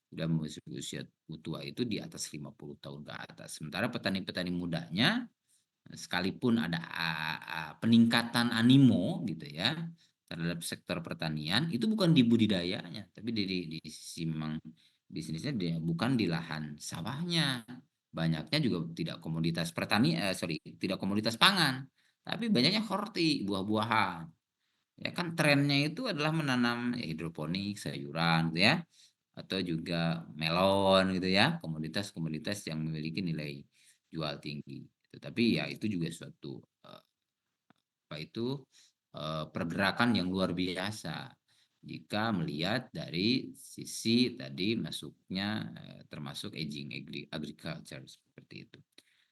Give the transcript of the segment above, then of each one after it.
sudah memasuki usia tua itu di atas 50 tahun ke atas. Sementara petani-petani mudanya sekalipun ada peningkatan animo gitu ya terhadap sektor pertanian, itu bukan di budidayanya, tapi di sisi memang bisnisnya dia bukan di lahan sawahnya. Banyaknya juga tidak komoditas tidak komoditas pangan, tapi banyaknya horti, buah-buahan. Ya kan trennya itu adalah menanam ya, hidroponik, sayuran gitu ya, atau juga melon gitu ya, komoditas-komoditas yang memiliki nilai jual tinggi. Tetapi ya itu juga suatu pergerakan yang luar biasa jika melihat dari sisi tadi masuknya termasuk aging agriculture seperti itu.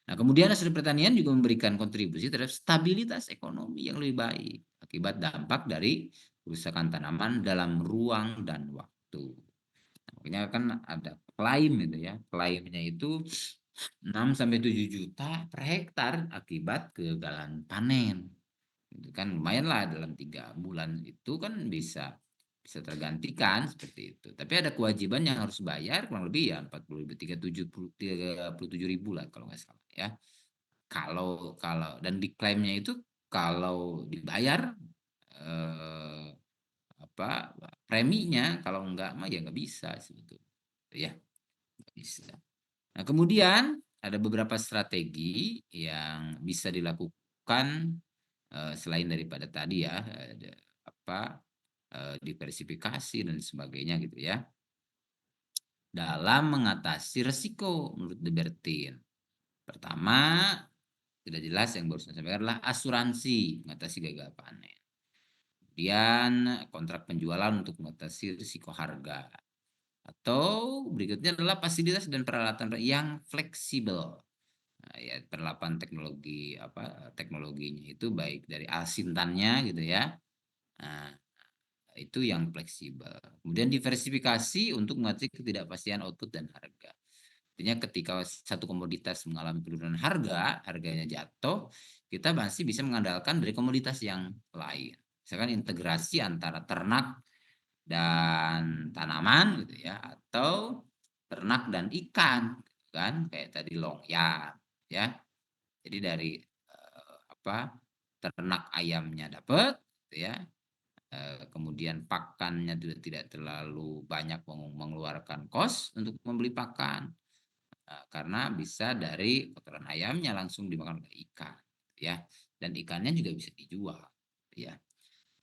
Nah, kemudian hasil pertanian juga memberikan kontribusi terhadap stabilitas ekonomi yang lebih baik akibat dampak dari kerusakan tanaman dalam ruang dan waktu. Makanya kan ada klaim itu ya. Klaimnya itu 6 sampai 7 juta per hektar akibat kegagalan panen. Itu kan lumayan lah dalam 3 bulan itu kan bisa bisa tergantikan seperti itu. Tapi ada kewajiban yang harus bayar kurang lebih ya 40.000 37.000 lah kalau nggak salah ya. Kalau kalau dan diklaimnya itu kalau dibayar eh, apa preminya, kalau enggak mah ya nggak bisa sebetulnya ya, nggak bisa. Nah, kemudian ada beberapa strategi yang bisa dilakukan selain daripada tadi ya ada apa diversifikasi dan sebagainya gitu ya dalam mengatasi resiko menurut Debertin. Pertama, tidak jelas yang baru saya sampaikan adalah asuransi mengatasi gagal panen. Kemudian kontrak penjualan untuk mengatasi risiko harga. Atau berikutnya adalah fasilitas dan peralatan yang fleksibel. Nah, ya penerapan teknologinya itu baik dari asintannya gitu ya. Nah, itu yang fleksibel. Kemudian diversifikasi untuk mengatasi ketidakpastian output dan harga. Artinya ketika satu komoditas mengalami penurunan harga, harganya jatuh, kita masih bisa mengandalkan dari komoditas yang lain. Misalkan integrasi antara ternak dan tanaman gitu ya, atau ternak dan ikan kan kayak tadi longyan ya. Jadi dari ternak ayamnya dapat gitu ya. Kemudian pakannya juga tidak terlalu banyak mengeluarkan kos untuk membeli pakan karena bisa dari kotoran ayamnya langsung dimakan oleh ikan ya, dan ikannya juga bisa dijual ya.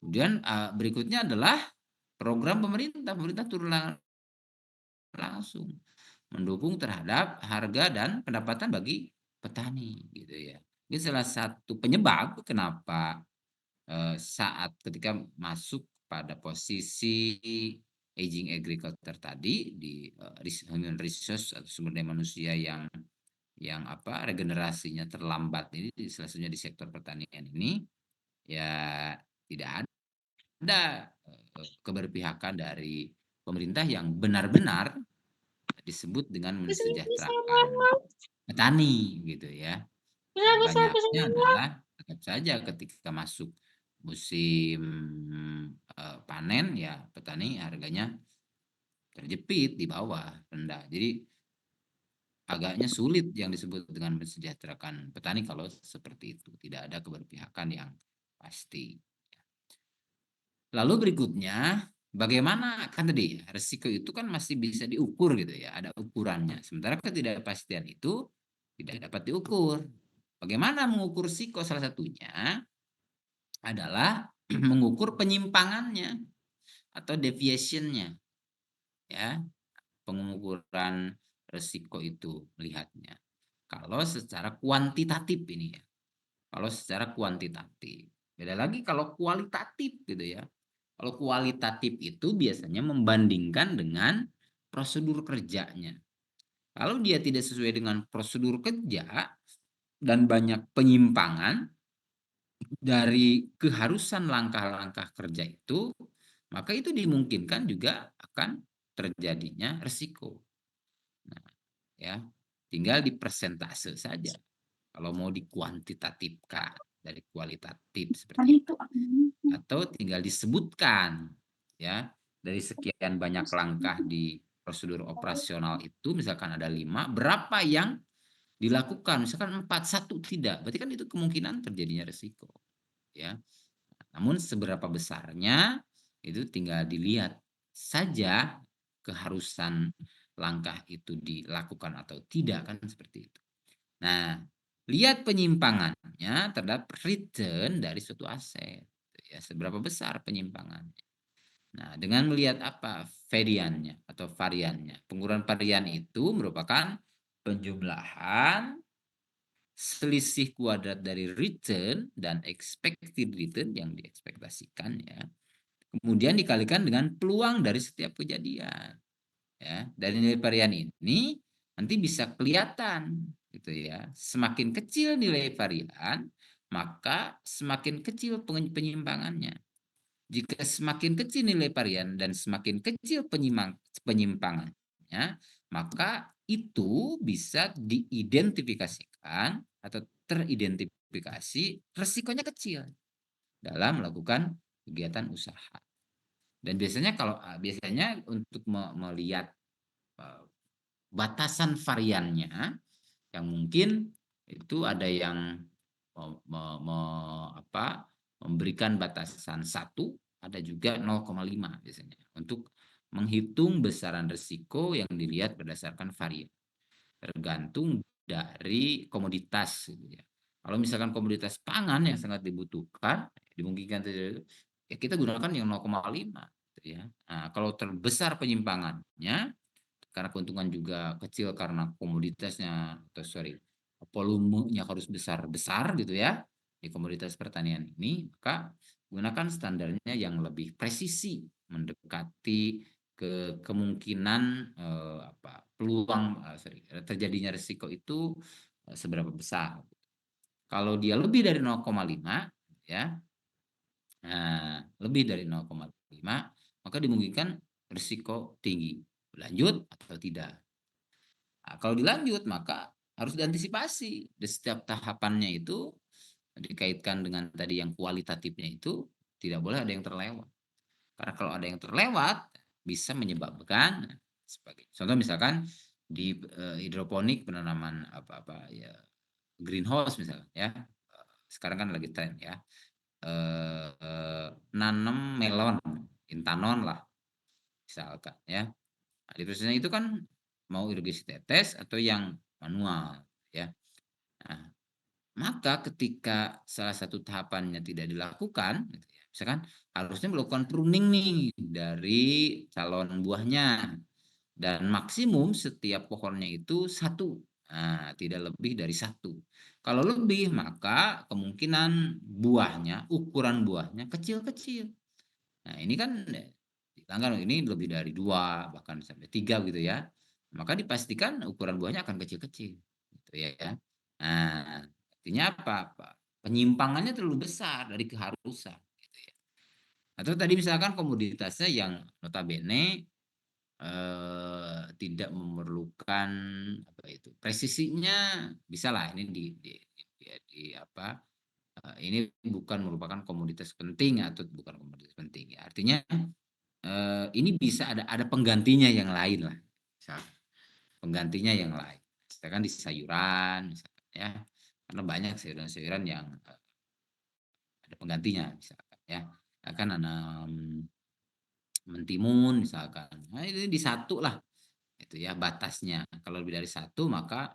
Kemudian berikutnya adalah program pemerintah turun langsung mendukung terhadap harga dan pendapatan bagi petani gitu ya. Ini salah satu penyebab kenapa saat ketika masuk pada posisi aging agriculture tadi di human resource atau sumber daya manusia yang regenerasinya terlambat ini salah satunya di sektor pertanian ini ya tidak ada keberpihakan dari pemerintah yang benar-benar disebut dengan mensejahterakan petani gitu ya. Nah, banyaknya adalah tetap saja ketika masuk musim panen ya petani harganya terjepit di bawah rendah. Jadi agaknya sulit yang disebut dengan mensejahterakan petani kalau seperti itu. Tidak ada keberpihakan yang pasti. Lalu berikutnya, bagaimana kan tadi resiko itu kan masih bisa diukur gitu ya, ada ukurannya. Sementara ketidakpastian itu tidak dapat diukur. Bagaimana mengukur risiko? Salah satunya adalah mengukur penyimpangannya atau deviationnya ya. Pengukuran risiko itu melihatnya. Kalau secara kuantitatif ini ya. Kalau secara kuantitatif. Beda lagi kalau kualitatif gitu ya. Kalau kualitatif itu biasanya membandingkan dengan prosedur kerjanya. Kalau dia tidak sesuai dengan prosedur kerja dan banyak penyimpangan dari keharusan langkah-langkah kerja itu, maka itu dimungkinkan juga akan terjadinya resiko. Nah, ya, tinggal di persentase saja. Kalau mau dikuantitatifkan dari kualitatif seperti itu, atau tinggal disebutkan ya dari sekian banyak langkah di prosedur operasional itu misalkan ada 5, berapa yang dilakukan? Misalkan 4, 1 tidak, berarti kan itu kemungkinan terjadinya risiko, ya. Namun seberapa besarnya itu tinggal dilihat saja keharusan langkah itu dilakukan atau tidak, kan seperti itu. Nah, lihat penyimpangannya terhadap return dari suatu aset, ya, seberapa besar penyimpangannya. Nah, dengan melihat apa? Variannya atau variannya. Pengukuran varian itu merupakan penjumlahan selisih kuadrat dari return dan expected return yang diekspektasikan, ya. Kemudian dikalikan dengan peluang dari setiap kejadian, ya. Dari nilai varian ini nanti bisa kelihatan gitu, ya. Semakin kecil nilai varian, maka semakin kecil penyimpangannya. Jika semakin kecil nilai varian dan semakin kecil penyimpangannya, maka itu bisa diidentifikasikan atau teridentifikasi resikonya kecil dalam melakukan kegiatan usaha. Dan biasanya untuk melihat batasan variannya, yang mungkin itu ada yang memberikan batasan 1, ada juga 0,5 biasanya untuk menghitung besaran risiko yang dilihat berdasarkan varian, tergantung dari komoditas, gitu ya. Kalau misalkan komoditas pangan yang sangat dibutuhkan, dimungkinkan ya kita gunakan yang 0,5, gitu ya. Nah, kalau terbesar penyimpangannya karena keuntungan juga kecil karena komoditasnya atau volumenya harus besar-besar gitu ya di komoditas pertanian ini, maka gunakan standarnya yang lebih presisi mendekati ke kemungkinan peluang terjadinya risiko itu seberapa besar. Kalau dia lebih dari 0,5, ya, lebih dari 0,5, maka dimungkinkan risiko tinggi, lanjut atau tidak. Nah, kalau dilanjut maka harus diantisipasi di setiap tahapannya itu dikaitkan dengan tadi yang kualitatifnya itu tidak boleh ada yang terlewat. Karena kalau ada yang terlewat bisa menyebabkan sebagai contoh misalkan di hidroponik penanaman ya greenhouse misalnya ya. Sekarang kan lagi tren ya. Nanam melon, intanon lah misalkan ya. Nah, di prosesnya itu kan mau irigasi tetes atau yang manual ya. Nah, maka ketika salah satu tahapannya tidak dilakukan, gitu ya, misalkan harusnya melakukan pruning nih dari calon buahnya dan maksimum setiap pohonnya itu 1, tidak lebih dari 1. Kalau lebih maka kemungkinan buahnya, ukuran buahnya kecil-kecil. Nah, ini kan dilanggar ini lebih dari 2 bahkan sampai 3 gitu ya. Maka dipastikan ukuran buahnya akan kecil-kecil gitu ya. Nah, artinya apa? Penyimpangannya terlalu besar dari keharusan gitu ya. Atau tadi misalkan komoditasnya yang notabene tidak memerlukan presisinya bisa lah ini ini bukan merupakan komoditas penting atau bukan komoditas penting ya. Artinya ini bisa ada penggantinya yang lain lah. Misalkan, penggantinya yang lain. Misalkan di sayuran misalkan ya. Karena banyak sayuran-sayuran yang ada penggantinya misalkan ya. Akan nanam mentimun misalkan. Nah, ini di 1 lah itu ya batasnya. Kalau lebih dari 1 maka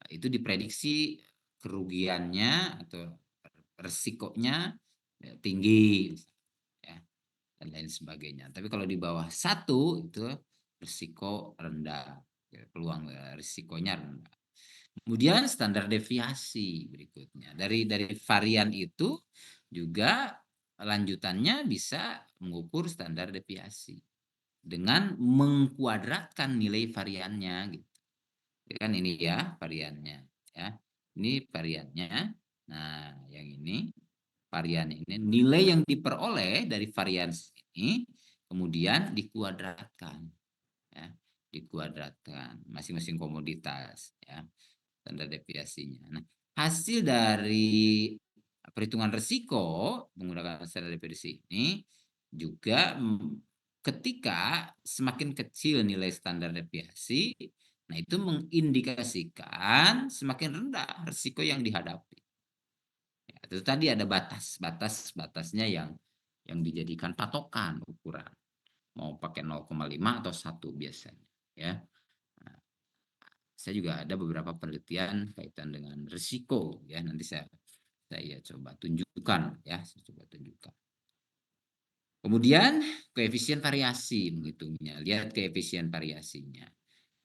itu diprediksi kerugiannya atau resikonya tinggi ya, dan lain sebagainya. Tapi kalau di bawah 1 itu risiko rendah, ya, peluang risikonya rendah. Kemudian standar deviasi berikutnya. Dari varian itu juga lanjutannya bisa mengukur standar deviasi dengan mengkuadratkan nilai variannya gitu. Kan ini ya variannya ya. Ini variannya. Nah, yang ini varian ini nilai yang diperoleh dari varian ini kemudian dikuadratkan ya. Dikuadratkan masing-masing komoditas ya. Standar deviasinya. Nah, hasil dari perhitungan risiko menggunakan standar deviasi ini juga ketika semakin kecil nilai standar deviasi, nah itu mengindikasikan semakin rendah risiko yang dihadapi. Ya, itu tadi ada batasnya yang dijadikan patokan ukuran. Mau pakai 0,5 atau 1 biasanya, ya. Nah, saya juga ada beberapa penelitian kaitan dengan risiko, ya. Nanti saya coba tunjukkan, ya. Saya coba tunjukkan. Kemudian koefisien variasi menghitungnya. Lihat koefisien variasinya.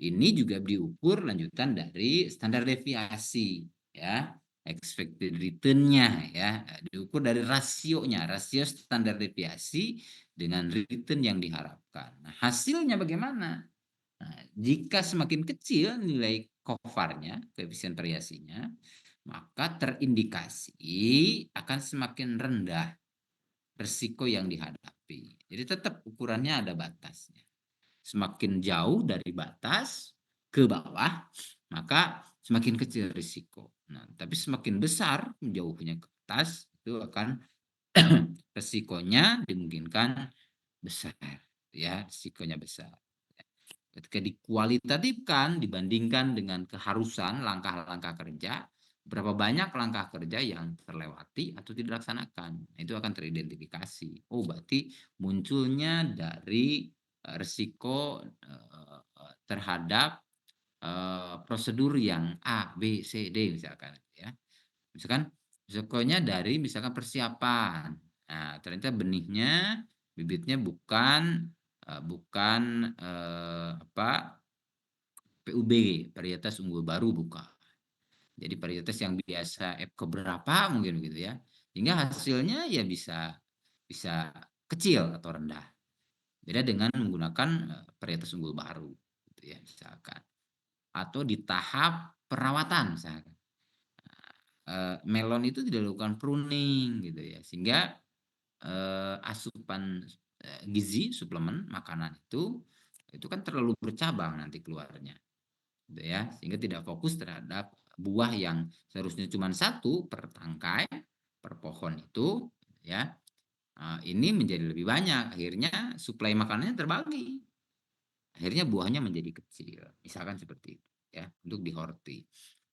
Ini juga diukur lanjutan dari standar deviasi, ya. Expected return-nya, ya, diukur dari rasionya, rasio standar deviasi dengan return yang diharapkan. Nah, hasilnya bagaimana? Nah, jika semakin kecil nilai kofarnya, koefisien variasinya, maka terindikasi akan semakin rendah risiko yang dihadapi. Jadi tetap ukurannya ada batasnya. Semakin jauh dari batas ke bawah, maka semakin kecil risiko. Nah, tapi semakin besar jauhnya ke atas, itu akan risikonya dimungkinkan besar, ya, risikonya besar. Ketika dikualitatifkan dibandingkan dengan keharusan langkah-langkah kerja, berapa banyak langkah kerja yang terlewati atau tidak dilaksanakan, itu akan teridentifikasi. Oh, berarti munculnya dari risiko terhadap prosedur yang A, B, C, D misalkan, ya. Misalkan risikonya dari misalkan persiapan. Nah, ternyata bibitnya bukan PUB, varietas unggul baru, bukan. Jadi varietas yang biasa F keberapa mungkin begitu, ya. Sehingga hasilnya ya bisa kecil atau rendah. Beda dengan menggunakan varietas unggul baru gitu, ya, misalkan. Atau di tahap perawatan misalkan. Melon itu tidak dilakukan pruning gitu, ya. Sehingga asupan gizi suplemen makanan itu kan terlalu bercabang nanti keluarnya, gitu, ya. Sehingga tidak fokus terhadap buah yang seharusnya cuma satu per tangkai per pohon itu, ya. Ini menjadi lebih banyak, akhirnya suplai makanannya terbagi, akhirnya buahnya menjadi kecil, misalkan seperti itu, ya. Untuk di horti,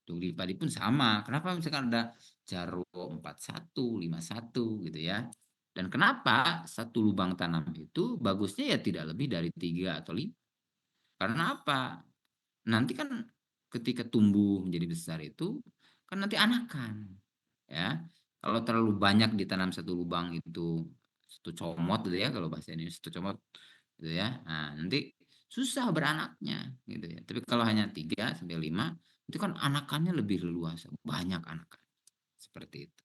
untuk di padi pun sama. Kenapa misalkan ada Jarwo 41, 51 gitu, ya. Dan kenapa satu lubang tanam itu bagusnya ya tidak lebih dari 3 atau 5. Karena apa? Nanti kan ketika tumbuh menjadi besar itu kan nanti anakan, ya. Kalau terlalu banyak ditanam satu lubang itu, satu comot gitu, ya, kalau bahasa ini satu comot gitu, ya. Nah, nanti susah beranaknya gitu, ya. Tapi kalau hanya 3 sampai 5 itu kan anakannya lebih leluasa, banyak anakan. Seperti itu.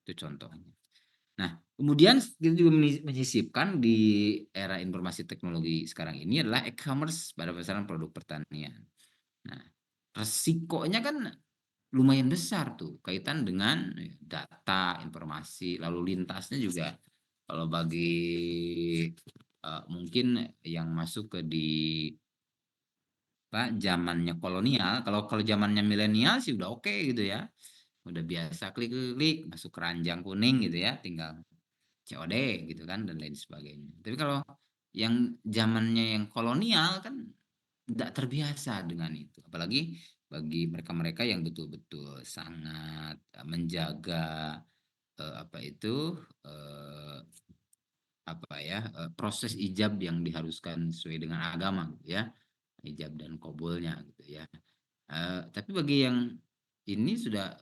Itu contohnya. Nah, kemudian kita juga menyisipkan di era informasi teknologi sekarang ini adalah e-commerce pada pasaran produk pertanian. Nah, resikonya kan lumayan besar tuh kaitan dengan data, informasi, lalu lintasnya juga. Kalau bagi mungkin yang masuk ke di zamannya kolonial, kalau zamannya milenial sih udah oke gitu, ya. Udah biasa klik-klik masuk keranjang kuning gitu, ya, tinggal COD gitu kan dan lain sebagainya. Tapi kalau yang zamannya yang kolonial kan tidak terbiasa dengan itu. Apalagi bagi mereka-mereka yang betul-betul sangat menjaga apa itu proses ijab yang diharuskan sesuai dengan agama gitu, ya. Ijab dan qabulnya gitu, ya. Tapi bagi yang ini sudah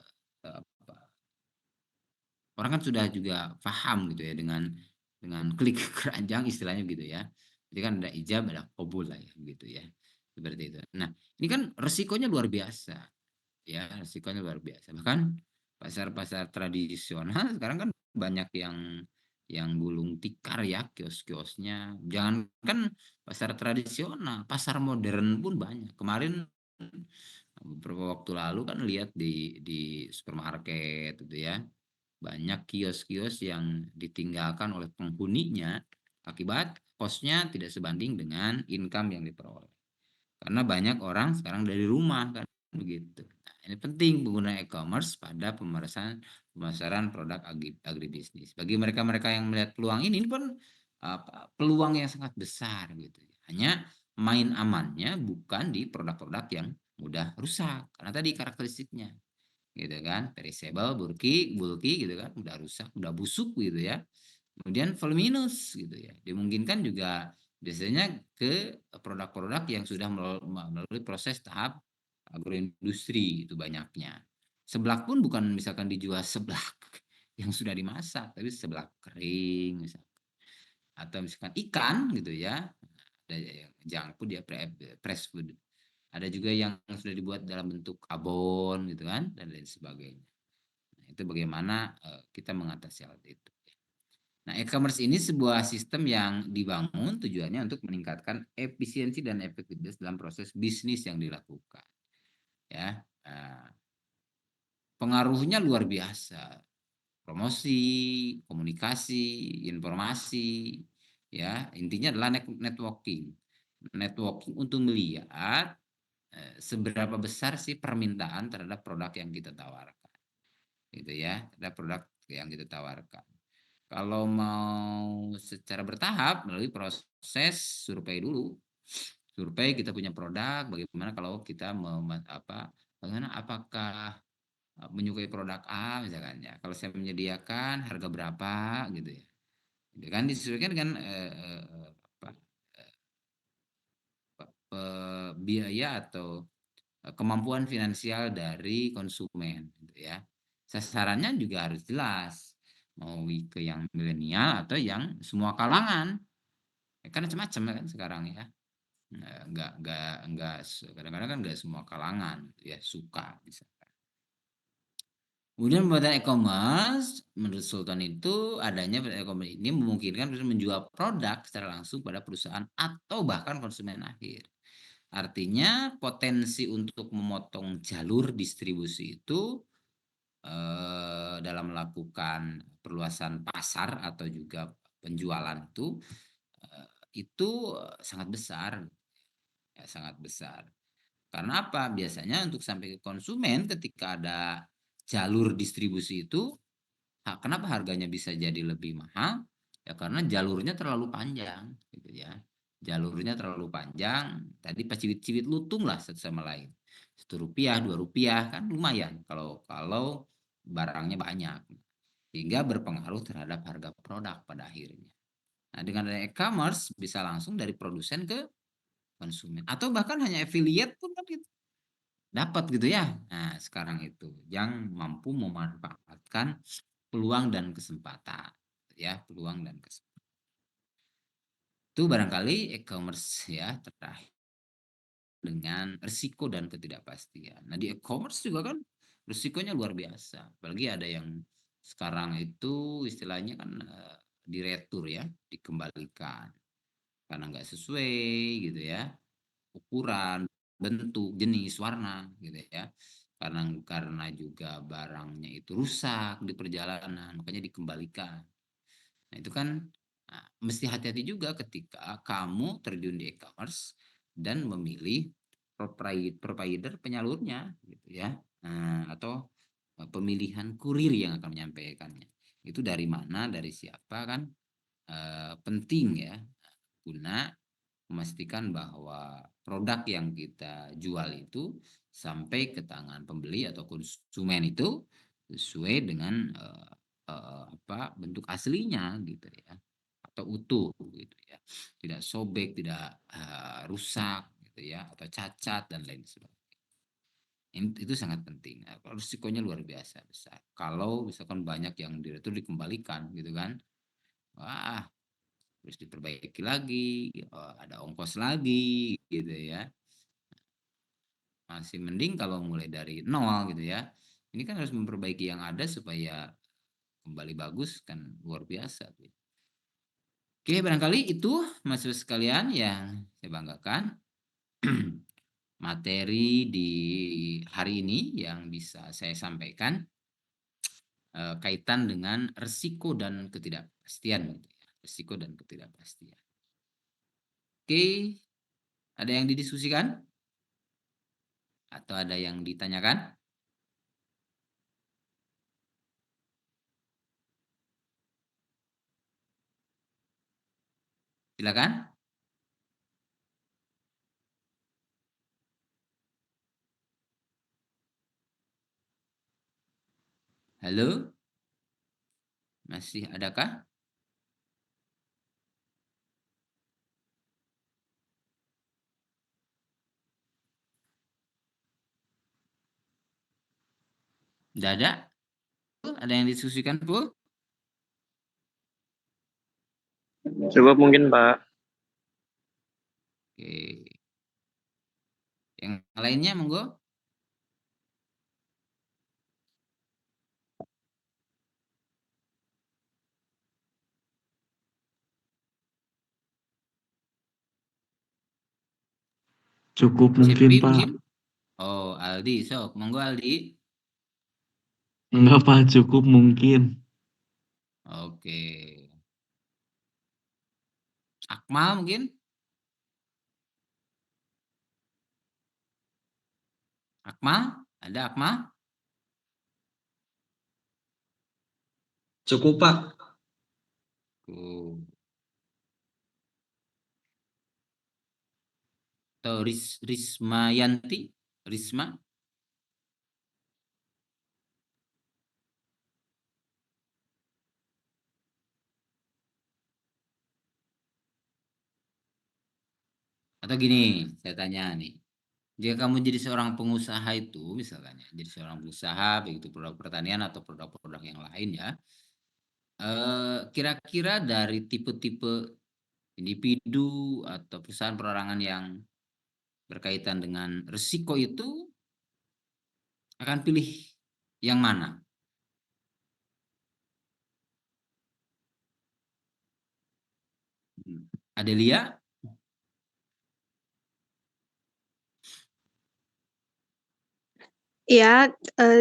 orang kan sudah juga paham gitu, ya, dengan klik keranjang istilahnya gitu, ya. Jadi kan ada ijab, ada qabul lah, ya, gitu, ya. Seperti itu. Nah, ini kan resikonya luar biasa, ya, resikonya luar biasa. Bahkan pasar-pasar tradisional sekarang kan banyak yang gulung tikar, ya, kios-kiosnya. Jangankan pasar tradisional, pasar modern pun banyak. Kemarin beberapa waktu lalu kan lihat di supermarket gitu, ya. Banyak kios-kios yang ditinggalkan oleh penghuninya akibat kosnya tidak sebanding dengan income yang diperoleh. Karena banyak orang sekarang dari rumah kan begitu. Nah, ini penting pengguna e-commerce pada pemasaran produk agribisnis. Bagi mereka-mereka yang melihat peluang ini pun peluang yang sangat besar gitu. Hanya main amannya bukan di produk-produk yang mudah rusak, karena tadi karakteristiknya gitu kan, perishable, bulky gitu kan, udah rusak, udah busuk gitu ya. Kemudian voluminous gitu ya, dimungkinkan juga biasanya ke produk-produk yang sudah melalui proses tahap agroindustri itu banyaknya. Seblak pun bukan misalkan dijual seblak yang sudah dimasak, tapi seblak kering misalkan. Atau misalkan ikan gitu ya, ada yang junk food ya, fresh food. Ada juga yang sudah dibuat dalam bentuk abon gitu kan, dan lain sebagainya. Nah, itu bagaimana kita mengatasi hal itu. Nah, e-commerce ini sebuah sistem yang dibangun tujuannya untuk meningkatkan efisiensi dan efektivitas dalam proses bisnis yang dilakukan. Ya, pengaruhnya luar biasa. Promosi, komunikasi, informasi, ya intinya adalah networking. Networking untuk melihat seberapa besar sih permintaan terhadap produk yang kita tawarkan, gitu ya, terhadap produk yang kita tawarkan. Kalau mau secara bertahap melalui proses survei dulu, survei kita punya produk, bagaimana kalau kita bagaimana apakah menyukai produk A misalkan ya. Kalau saya menyediakan harga berapa gitu ya. Itu kan disesuaikan dengan apa, biaya atau kemampuan finansial dari konsumen gitu ya. Sasarannya juga harus jelas. Mau ke yang milenial atau yang semua kalangan. Ya, kan macam-macam kan sekarang ya. Enggak kadang-kadang kan enggak semua kalangan ya suka bisa. Kemudian pembuatan e-commerce, menurut Sultan itu adanya e-commerce ini memungkinkan menjual produk secara langsung pada perusahaan atau bahkan konsumen akhir. Artinya potensi untuk memotong jalur distribusi itu dalam melakukan perluasan pasar atau juga penjualan itu sangat besar, ya, sangat besar. Karena apa? Biasanya untuk sampai ke konsumen ketika ada jalur distribusi itu, kenapa harganya bisa jadi lebih mahal? Ya karena jalurnya terlalu panjang, gitu ya. Jalurnya terlalu panjang, tadi pacivit-civit lutung lah satu sama lain. Rp1, Rp2 kan lumayan kalau barangnya banyak. Hingga berpengaruh terhadap harga produk pada akhirnya. Nah, dengan adanya e-commerce bisa langsung dari produsen ke konsumen atau bahkan hanya affiliate pun kan gitu dapat gitu ya. Nah, sekarang itu yang mampu memanfaatkan peluang dan kesempatan ya, peluang dan kesempatan. Itu barangkali e-commerce ya terakhir dengan risiko dan ketidakpastian. Nah, di e-commerce juga kan risikonya luar biasa. Apalagi ada yang sekarang itu istilahnya kan diretur ya, dikembalikan karena nggak sesuai gitu ya, ukuran, bentuk, jenis, warna gitu ya. Karena juga barangnya itu rusak di perjalanan, makanya dikembalikan. Nah, itu kan mesti hati-hati juga ketika kamu terjun di e-commerce dan memilih provider penyalurnya gitu ya. Atau pemilihan kurir yang akan menyampaikannya. Itu dari mana, dari siapa kan penting ya guna memastikan bahwa produk yang kita jual itu sampai ke tangan pembeli atau konsumen itu sesuai dengan bentuk aslinya gitu ya, atau utuh gitu ya, tidak sobek, tidak rusak gitu ya, atau cacat dan lain sebagainya. Itu sangat penting. Risikonya luar biasa besar. Kalau misalkan banyak yang itu dikembalikan gitu kan, wah terus diperbaiki lagi, ada ongkos lagi gitu ya. Masih mending kalau mulai dari nol gitu ya. Ini kan harus memperbaiki yang ada supaya kembali bagus kan luar biasa. Oke, barangkali itu mahasiswa sekalian yang saya banggakan. Materi di hari ini yang bisa saya sampaikan kaitan dengan resiko dan ketidakpastian gitu ya. Resiko dan ketidakpastian. Oke, ada yang didiskusikan atau ada yang ditanyakan? Silakan. Halo, masih adakah? Tidak ada? Ada yang diskusikan, Bu? Cukup mungkin, Pak. Oke. Yang lainnya, monggo. Cukup mungkin, Cepi Pak. mungkin? Oh, Aldi. Sok, monggo Aldi. Enggak, Pak. Cukup mungkin. Oke. Akmal mungkin? Akmal? Ada Akmal? Cukup, Pak. Oh. Atau Risma Yanti? Risma? Atau gini, saya tanya nih. Jika kamu jadi seorang pengusaha itu, misalkan ya, jadi seorang pengusaha, begitu produk pertanian atau produk-produk yang lain ya, kira-kira dari tipe-tipe individu atau perusahaan perorangan yang berkaitan dengan risiko itu akan pilih yang mana? Adelia? Iya,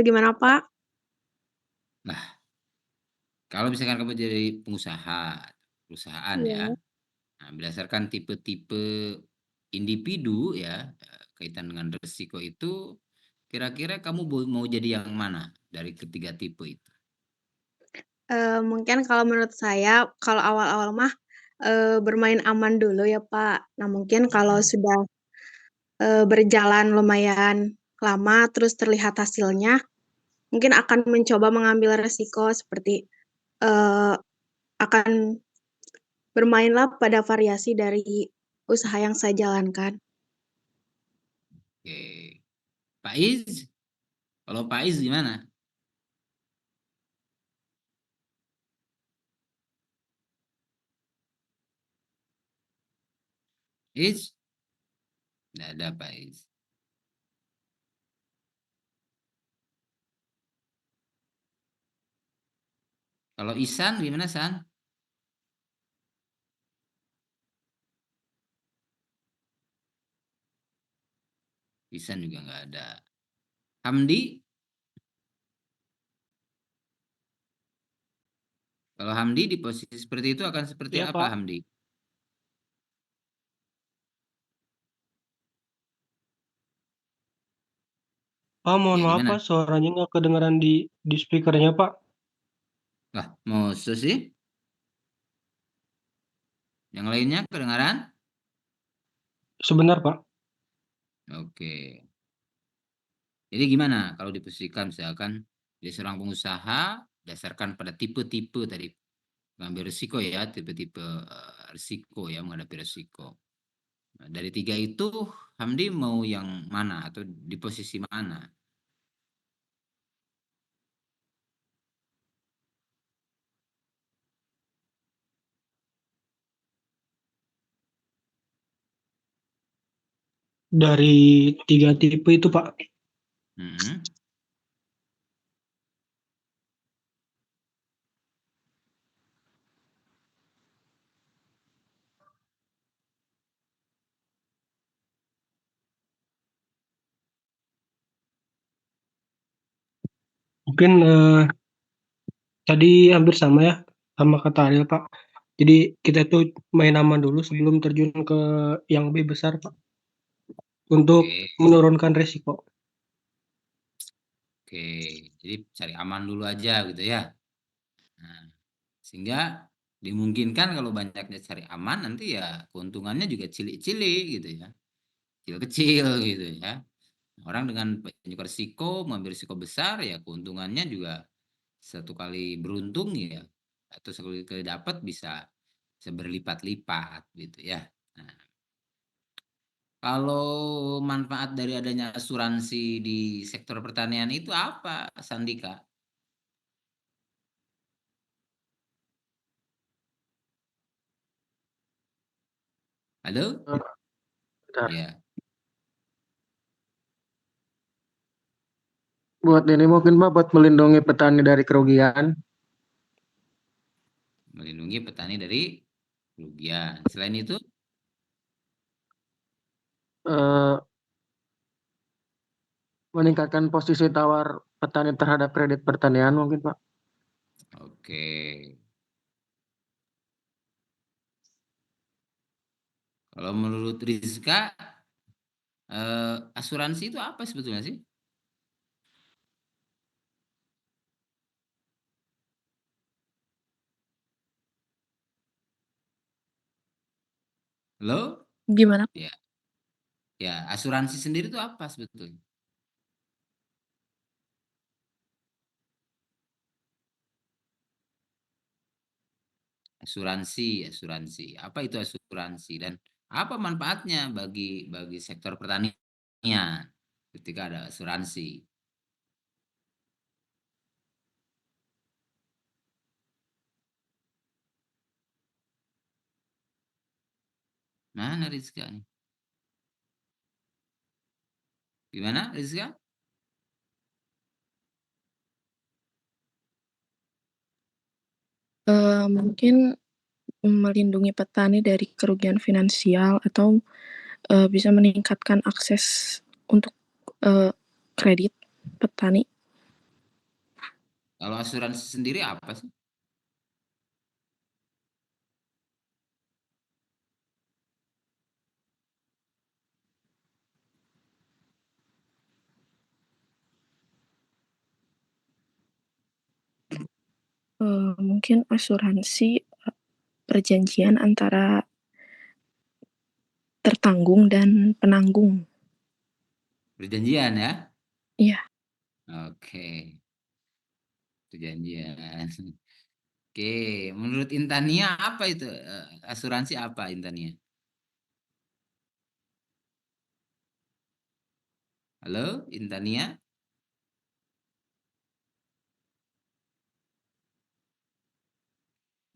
gimana Pak? Nah, kalau misalkan kamu jadi pengusaha, perusahaan ya, Iya. nah, berdasarkan tipe-tipe individu ya, kaitan dengan risiko itu, kira-kira kamu mau jadi yang mana dari ketiga tipe itu? Mungkin kalau menurut saya, kalau awal-awal mah, bermain aman dulu ya Pak. Nah mungkin kalau sudah, berjalan lumayan lama, terus terlihat hasilnya, mungkin akan mencoba mengambil resiko seperti, eee, akan bermainlah pada variasi dari usaha yang saya jalankan. Oke. Pak Iz, kalau Pak Iz gimana? Iz? Tidak ada Pak Iz. Kalau Isan gimana San? Isan juga nggak ada. Hamdi? Kalau Hamdi di posisi seperti itu akan seperti Iya, apa Pak. Hamdi? Pak, mohon Ya maaf, gimana? Pak. Suaranya nggak kedengeran di speakernya, Pak. Lah, mau sih? Yang lainnya kedengaran? Sebentar, Pak. Oke. Jadi gimana kalau diposisikan misalkan dia seorang pengusaha dasarkan pada tipe-tipe tadi mengambil risiko ya, tipe-tipe risiko ya menghadapi risiko. Nah, dari tiga itu Hamdi mau yang mana atau di posisi mana? Dari 3 tipe itu, Pak. Mm-mm. Mungkin tadi hampir sama ya, sama kata Ariel, Pak. Jadi kita tuh main aman dulu sebelum terjun ke yang lebih besar, Pak. Untuk Oke, menurunkan resiko. oke. Jadi cari aman dulu aja gitu ya. Nah, sehingga Dimungkinkan kalau banyaknya cari aman nanti ya keuntungannya juga cilik-cilik gitu ya. Kecil-kecil gitu ya. Orang dengan banyak risiko, mengambil risiko besar ya keuntungannya juga satu kali beruntung ya atau sekali kali dapat bisa berlipat-lipat gitu ya. Nah, kalau manfaat dari adanya asuransi di sektor pertanian itu apa, Sandika? Halo? Bentar. Ya, Buat ini mungkin Pak buat melindungi petani dari kerugian. melindungi petani dari kerugian. Selain itu, eh, Meningkatkan posisi tawar petani terhadap kredit pertanian mungkin Pak. oke. Kalau menurut Rizka, asuransi itu apa sebetulnya sih? Halo? Gimana? Ya, ya, asuransi sendiri itu apa sebetulnya? Asuransi. Apa itu asuransi dan apa manfaatnya bagi sektor pertanian ketika ada asuransi? Mana Rizka nih? Gimana Rizka? Mungkin melindungi petani dari kerugian finansial atau bisa meningkatkan akses untuk kredit petani. Kalau asuransi sendiri apa sih? Mungkin asuransi perjanjian antara tertanggung dan penanggung. Perjanjian ya? Iya. Oke, perjanjian. Oke, menurut Intania apa itu? Asuransi apa Intania? Halo, Intania?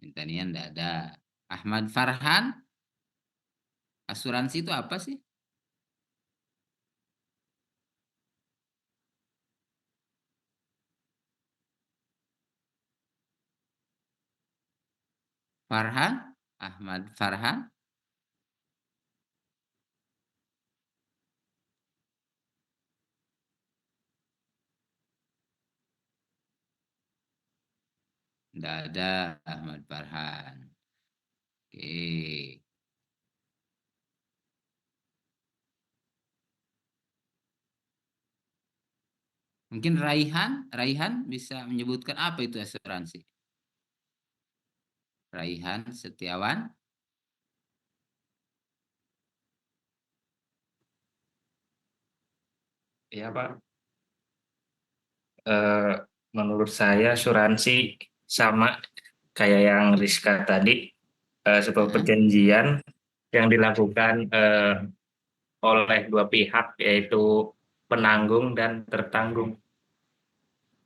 Intania enggak ada. Ahmad Farhan, asuransi itu apa sih? Farhan? Ahmad Farhan? Enggak ada Ahmad Farhan. Oke. Mungkin Raihan bisa menyebutkan apa itu asuransi? Raihan Setiawan. Iya, Pak. Eh, Menurut saya asuransi sama kayak yang Rizka tadi, sebuah Nah, perjanjian yang dilakukan oleh dua pihak, yaitu penanggung dan tertanggung.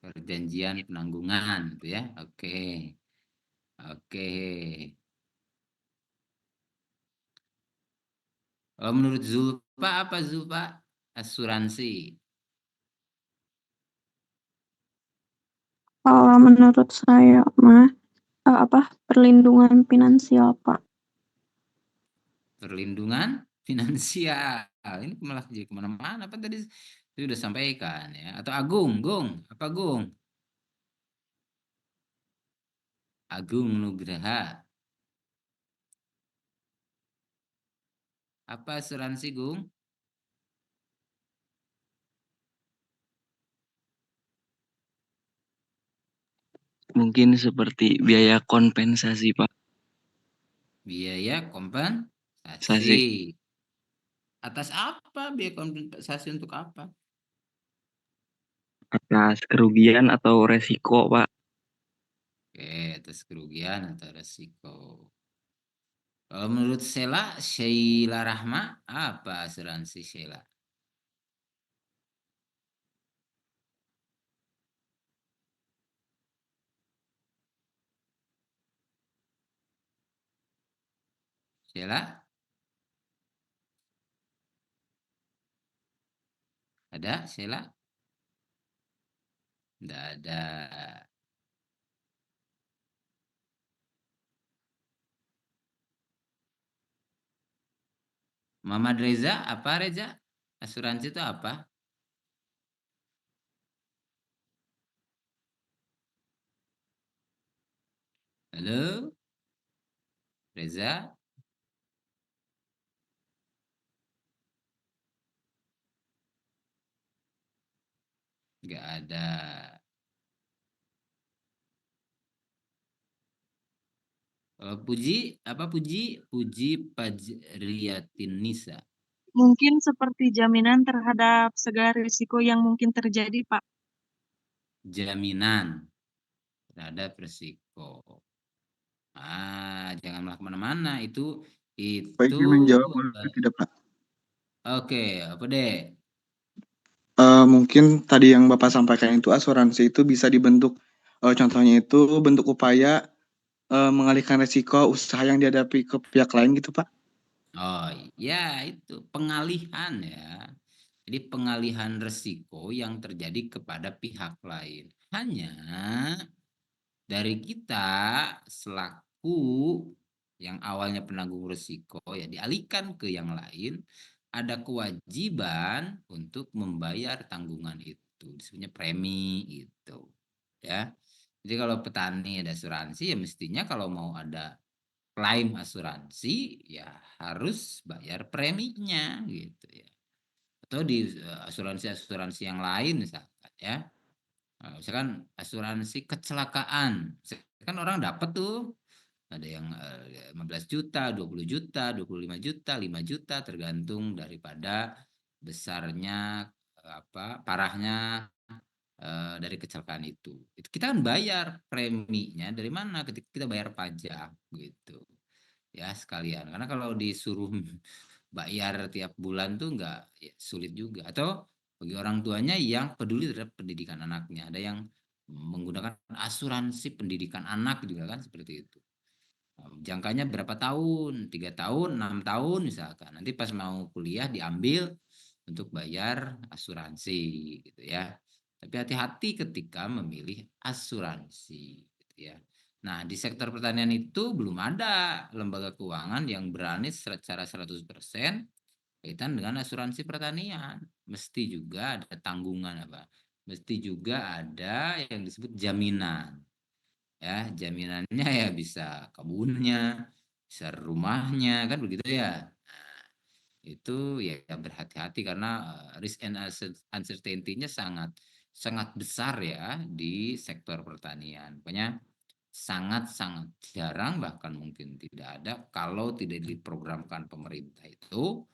perjanjian penanggungan itu ya. Oke. Oke. Kalau menurut Zulfa apa Zulfa? Asuransi. Kalau menurut saya mah perlindungan finansial Pak. Perlindungan finansial. Ini malah jadi kemana-mana. Apa tadi sudah sampaikan ya? Atau Gung? Apa Gung? Agung Nugraha. Apa asuransi Gung? Mungkin seperti biaya kompensasi, Pak. Biaya kompensasi. Sasi. Atas apa biaya kompensasi untuk apa? Atas kerugian atau resiko, Pak. Oke, atas kerugian atau resiko. Kalau menurut Sheila Rahma, apa asuransi Sheila? Sheila? Ada Sheila? Tidak ada. Muhammad Reza, apa Reza? Asuransi itu apa? Halo? Reza? Nggak ada. Puji, apa Puji? Puji Pajriatin Nisa. Mungkin seperti jaminan terhadap segala risiko yang mungkin terjadi, Pak. Jaminan terhadap resiko. Janganlah kemana-mana. Itu Baik, menjawab boleh tidak, Pak? Oke, apa deh? Mungkin tadi yang Bapak sampaikan itu asuransi itu bisa dibentuk, contohnya itu bentuk upaya mengalihkan resiko usaha yang dihadapi ke pihak lain gitu, Pak? Oh ya, itu pengalihan ya. Jadi pengalihan resiko yang terjadi kepada pihak lain. Hanya dari kita selaku yang awalnya penanggung resiko ya dialihkan ke yang lain, ada kewajiban untuk membayar tanggungan itu, disebutnya premi itu ya. Jadi kalau petani ada asuransi ya mestinya kalau mau ada klaim asuransi ya harus bayar preminya gitu ya. Atau di asuransi yang lain misalkan ya. Misalkan asuransi kecelakaan, kan orang dapat tuh ada yang 15 juta, 20 juta, 25 juta, 5 juta tergantung daripada besarnya parahnya dari kecelakaan itu. Kita kan bayar preminya dari mana? Ketika kita bayar pajak gitu. Ya sekalian. Karena kalau disuruh bayar tiap bulan tuh nggak ya, sulit juga. Atau bagi orang tuanya yang peduli terhadap pendidikan anaknya, ada yang menggunakan asuransi pendidikan anak juga kan seperti itu. Jangkanya berapa tahun? 3 tahun, 6 tahun misalkan. Nanti pas mau kuliah diambil untuk bayar asuransi gitu ya. Tapi hati-hati ketika memilih asuransi gitu ya. Nah, di sektor pertanian itu belum ada lembaga keuangan yang berani secara 100% kaitan dengan asuransi pertanian. Mesti juga ada tanggungan apa? Mesti juga ada yang disebut jaminan. Ya, jaminannya ya bisa kebunnya, bisa rumahnya kan begitu ya. Nah, itu ya berhati-hati karena risk and uncertainty-nya sangat besar ya di sektor pertanian. Pokoknya sangat-sangat jarang bahkan mungkin tidak ada kalau tidak diprogramkan pemerintah itu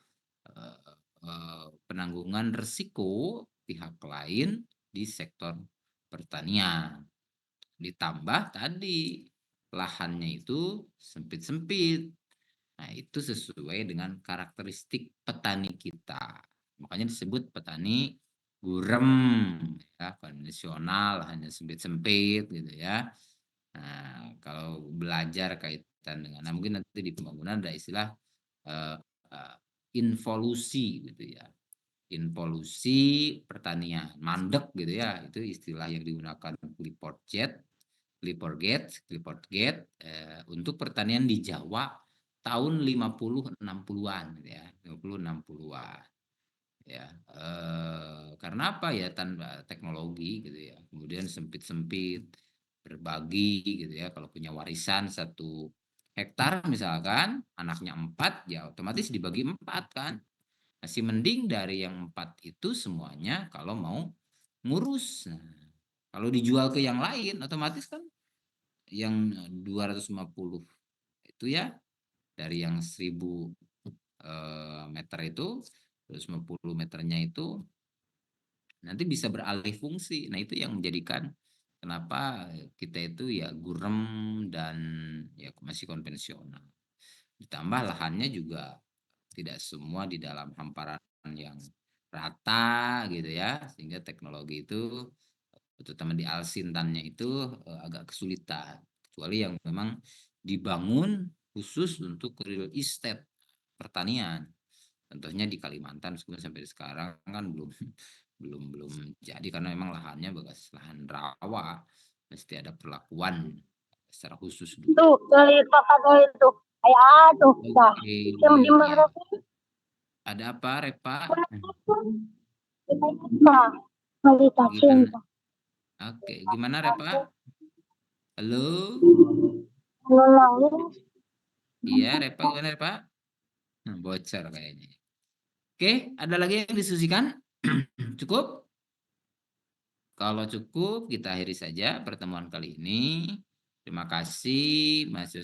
penanggungan risiko pihak lain di sektor pertanian. Ditambah tadi lahannya itu sempit-sempit. Nah, itu sesuai dengan karakteristik petani kita. Makanya disebut petani gurem ya, konvensional, hanya sempit-sempit gitu ya. Nah, kalau belajar kaitan dengan mungkin nanti di pembangunan ada istilah involusi gitu ya. Involusi pertanian, mandek gitu ya. Itu istilah yang digunakan Clifford Gate untuk pertanian di Jawa tahun 50-60-an gitu ya, 50-60-an. Ya, karena apa ya tanpa teknologi gitu ya. Kemudian sempit-sempit berbagi gitu ya. Kalau punya warisan 1 hektar misalkan, anaknya 4 ya otomatis dibagi 4 kan. Masih mending dari yang 4 itu semuanya kalau mau ngurus. Nah, kalau dijual ke yang lain otomatis kan yang 250 itu ya dari yang 1000 meter itu, terus 50 meternya itu nanti bisa beralih fungsi. Nah, itu yang menjadikan kenapa kita itu ya gurem dan ya masih konvensional. Ditambah lahannya juga tidak semua di dalam hamparan yang rata gitu ya, sehingga teknologi itu terutama di Alsintannya itu agak kesulitan, kecuali yang memang dibangun khusus untuk real estate pertanian. Contohnya di Kalimantan sampai sekarang kan belum jadi karena memang lahannya bekas lahan rawa, mesti ada perlakuan secara khusus dulu. Tuh, dari papa dari itu. Kayak tuh, dah. Oke, Yang di ya. mana? Ada apa, Repa? Gimana? Oke, gimana Repa? Halo? Iya, Repa gimana Repa? Bocor kayaknya. Oke, ada lagi yang diskusikan? Cukup? Kalau cukup, kita akhiri saja pertemuan kali ini. Terima kasih, Mas